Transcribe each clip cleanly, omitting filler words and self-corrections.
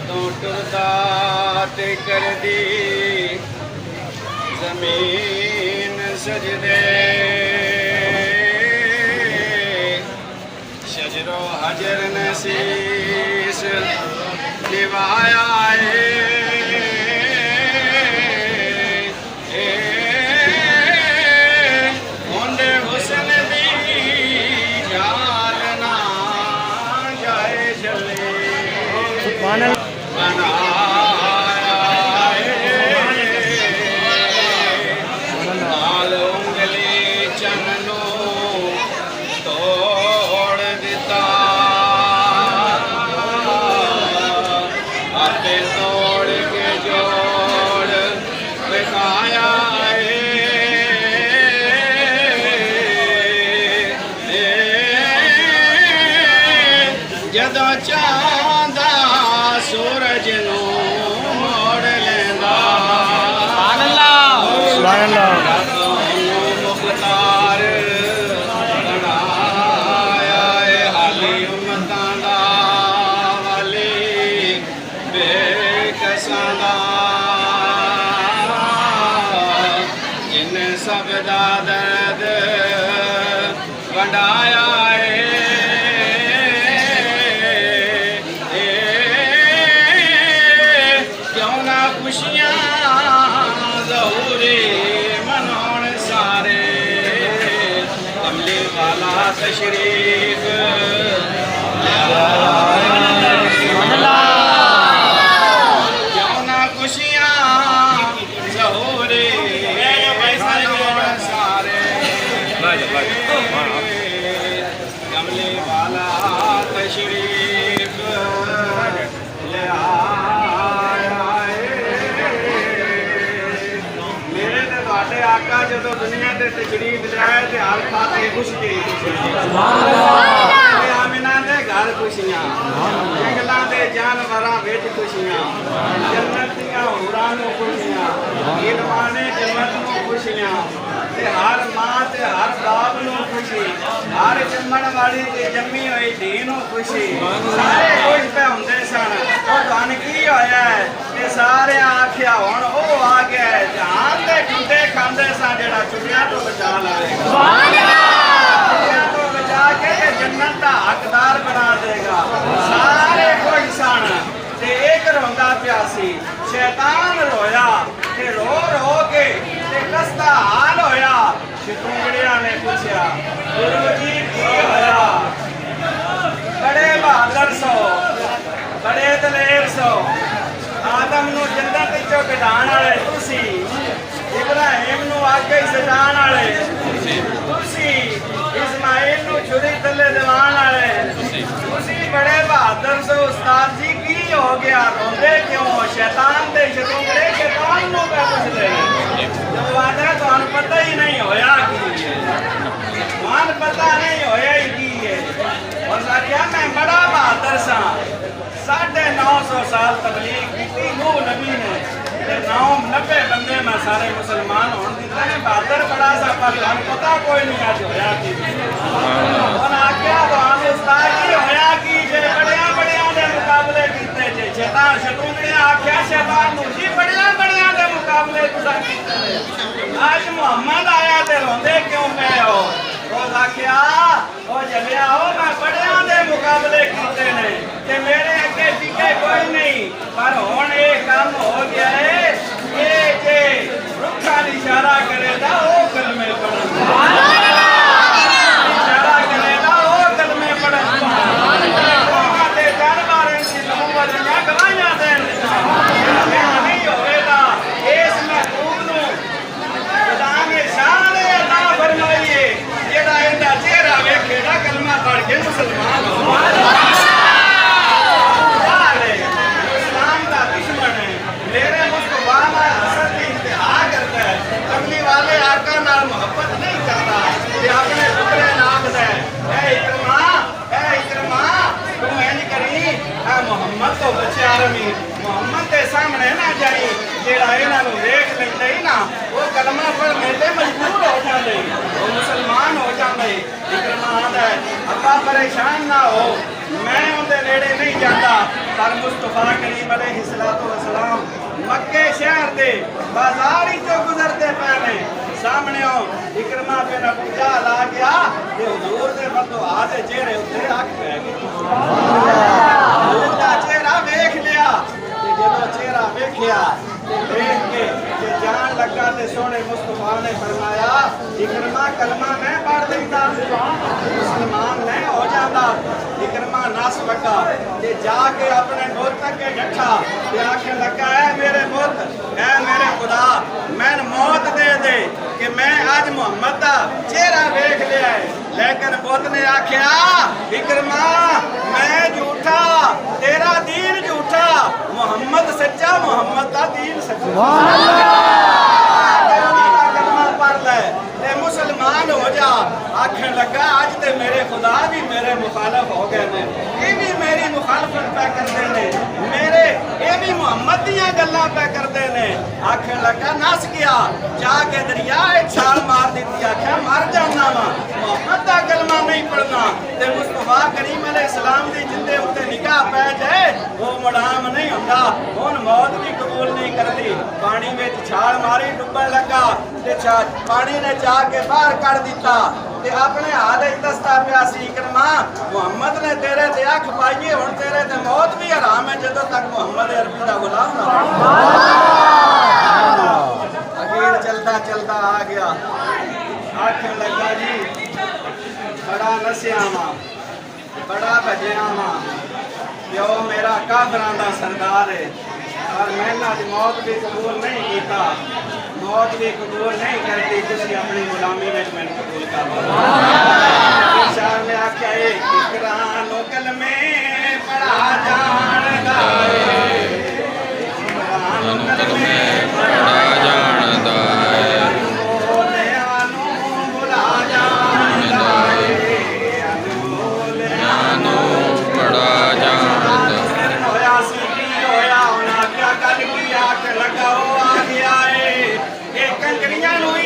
जदों टुरदा ते करदी ज़मीन सजदे शजरो हजर ने शीश निभाया उंदे हुस्न दी जाल ना जाए चले नाल उंगली चन्नो तोड़ दिता आपे तोड़ के जोड़ दिखाया जदों चांदा सूरज नू मोड़ लेंदा मुख्तार बनाया हाली उम्मतां दा वाली बेकसां दा जिन सब दा दर्द वंडाया खुशियाँ ज़हूरे मनाउण सारे कमली वाला तशरीफ क्यों ना खुशियाँ ज़हूरे मनाउण सारे कमली वाला तशरीफ ले आका जो दुनिया के तशरीफ लाए थे हर पासे खुश के आमिना दे घर खुशियां जंगलां दे जानवरां विच खुशियां जन्नत दियां हूरां नूं खुशियां इलवाने जन्नत नूं खुशियां ते हर मां ते हर बाप नूं खुशी हर जम्मण वाली ते जम्मी होई धी नूं खुशी सारे खुश पे हुंदे सन ओ धन की होया है ते सारे आखिया हुण ओ आ गया है जहान दे टुंडे खांदे सा जेड़ा चुड़ियां तो बचा लाएगा सुभान अल्लाह चुड़ियां तो बचा के जन्नत दा हकदार बना देगा सारे खुश सन ते एक रोंदा प्यासी शैतान रोया ते रो रो के ते कसदा हाल होया शितुंगड़िया ने पूछया गुरु जी की होया बड़े बहादुर सो बड़े दलेर सो आदम नूं जन्नत विचों कढाण वाले तुसी इब्राहिम नूं आगे सजाण वाले तुसी इस्माइल नूं छुरी थल्ले दवाण वाले तुसी बड़े बहादुर सो उस्ताद जी की हो गया रोंदे क्यों शैतान दे शतुंगड़े शैतान नूं क्या पुछदे जब आदे तुहानूं पता ही नहीं होया की है तुहानूं पता नहीं होया ही की है और क्या मैं बड़ा बहादुर सा 950 साल तबलीग की नूह नबी ने 90 बंदे मैं सारे मुसलमान होने दिता है बहादुर बड़ा सा पर पता कोई नहीं आज होया की आख्या उस्ताद जी होया की जे बड़िया बड़िया दे मुकाबले कीते जे शैतान शतुंगड़े आख्या शैतान नूं जी बड़िया बड़िया दे मुकाबले तुसां कीते आज मुहम्मद आया ते रोंदे क्यों पे हो रोज आख्या ओ जलिया हो मैं बड़िया दे मुकाबले कीते ने ते मेरे अगे टिके कोई नहीं पर हुण ये काम हो गया है ये जे रुखा इशारा करेगा ओ कलमे पढ़न इशारा करेगा ओ कलमे पढ़न ते जानवर दी नबूवत दी गवाहियां देन नहीं होवेगा इस महबूब नूं खुदा ने शान अता फरमाई है जेड़ा इहदा चेहरा वेखेगा कलमा पढ़ के मुसलमान हो मोहम्मद तो बच्चा रमी मोहम्मद के सामने ना जाई जेड़ा इन्हां नूं देख लैंदे ही ना वो कलमा पढ़ने ते मजबूर हो जांदे वो मुसलमान हो जांदे इकरमा आंदा अब्बा परेशान ना हो मैं उनके नेड़े नहीं जाता पर मुस्तफा करीम अलैहिस्सलाम मक्के शहर दे बाजार ही चो गुजरते पे ने सामने इकरमा बिन अबू जहल आ गया ते हुजूर दे बददुआ दे चेहरे उत्ते अख पै गई। हुजूर दा चेहरा वेख लिया ते जदों चेहरा वेखिया ते देख के ते जान लगा ते सोने मुस्तफा ने फरमाया इकरमा कलमा मैं पढ़ देता मुसलमान मैं हो जाता। इकरमा नस लगा ते जाके अपने मुल्क के डठा ते आखे लगा है मेरे मुल्क है मेरे खुदा मैं मौत दे दे कि मैं आज मोहम्मद दा चेहरा देख लिया है। लेकिन बुत ने आख्या इकरमा मैं झूठा तेरा दीन झूठा मोहम्मद सच्चा मोहम्मद दा दीन सच्चा। पढ़ ले ते मुसलमान हो जा। आखन लगा आज ते मेरे खुदा भी मेरे मुखालफ हो गए ने ये भी मेरी मुखालफत पे करते ने मेरे ये भी मोहम्मद दियां गल्लां पे करते ने। आखन लगा नस गया जाके दरिया छाल मार दी आख्या मर जाना वा मोहम्मद दा कलमा नहीं पढ़ना ते मुस्तफा करीम अलैहिस्सलाम दी जिंदे उत्ते निगाह पै जाए वो मुड़ाम नहीं हुंदा हुन मौत भी कबूल नहीं करदी। पानी विच छाल मारी डुब्बन लगा ते पानी ने जाके बाहर कढ़ दिता ते अपने हाथ दसता पिया सी इकरमा मुहम्मद ने तेरे ते अख पाई हुण तेरे ते मौत भी हराम है जदों तक मुहम्मद अरबी दा गुलाम ना हो। अखीर चलता चलता आ गया आखन लगा जी बड़ा नसिया वा बड़ा भजिया वा प्यो मेरा काफरां दा सरदार है और मैंने अज मौत भी कबूल नहीं किया मौत भी कबूल नहीं करती तुसी अपनी गुलामी में मैंने कबूल कर ने आख्या इकरा नो कलमे पढ़ा जानदा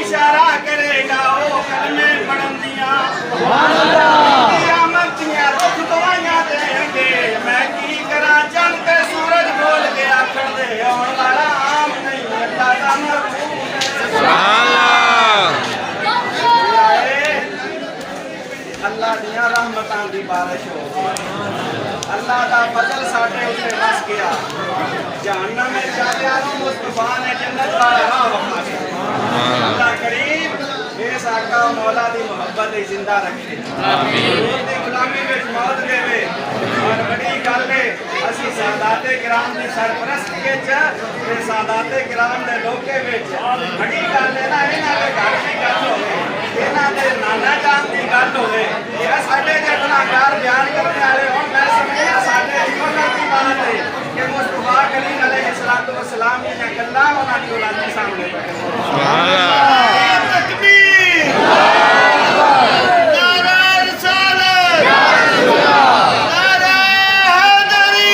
इशारा करेगा वो कलमे पढ़न दिया दुख दवाइयां देंगे मैं की करा चल के सूरज बोल के आखर दे आने वाला आम नहीं अल्लाह दा अल्लाह दियां रहमतां दी बारिश हो अल्लाह दा फजल साडे उत्ते वस गया जहन्नम में जालियां नूं मुस्तफा ने जन्नत दा राह वखा दिया। अल्लाह करीम इस आका मौला दी मोहब्बत जिंदा रखे आमीन दी गुलामी विच मौत देवे और बड़ी गल है असी सादाते किराम दी सरपरस्ती विच ते सादाते किराम दे लोके विच बड़ी गल है ना इन्हां दे घर दी गल होवे इन्हां दे नाना जान दी गल होवे ये साडे जे गुनाहगार बयान करने वाले हो मैं समझिया साडे इमानत दी बात है कि मुस्तफा करीम अलैहिस्सलातु वस्सलाम दी गल्लां उन्हां दी औलाद दे सामने सुभान अल्लाह तकबीर नारा रिसालत नारा हैदरी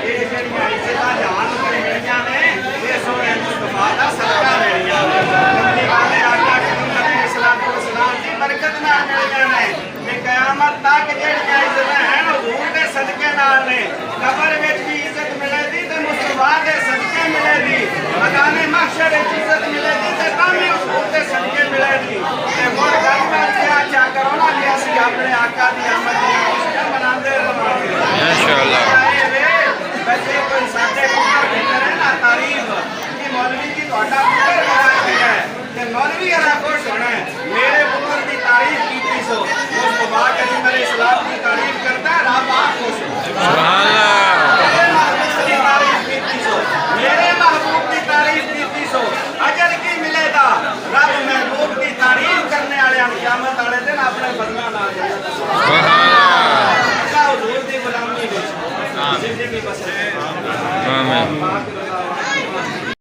ये जड़ियां इज्जतां जान मिलियां ने ये सोने मुस्तफा दा सदका मिलियां ने नबी वाले आका करीम अलैहिस्सलातु वस्सलाम दी बरकत नाल मिलियां ने ते कयामत तक जड़ियां इज्जतां हैं हुजूर दे सदके नाल ने कब्र विच भी इज्जत मिलेगी ते मुस्तफा दे सदके मिलेगी मैदाने महशर विच इज्जत मिलेगी ते तामी हुजूर दे सदके मिलेगी ते मुड़ गल कर क्या क्या करो ना कि असि अपने आका दी आमद दी खुशियां मनांदे रहांगे इंशाअल्लाह। वैसे कोई साडे पुत्र की करे ना तारीफ कि मौलवी जी ਤੁਹਾਡਾ पुत्र बड़ा है ते मौलवी अरा खुश होना है मेरे पुत्र की तारीफ कीती सो मुस्तफा करीम अलैहिस्सलाम की तारीफ करता है रब आप खुश सुभान अल्लाह। मेरे महबूब की तारीफ कीती सो अजर की मिलेगा रब महबूब की तारीफ करने वाले क़यामत वाले दिन अपने बदला नाल सुभान अल्लाह हुजूर दी गुलामी विच जिंदगी बसर आमीन।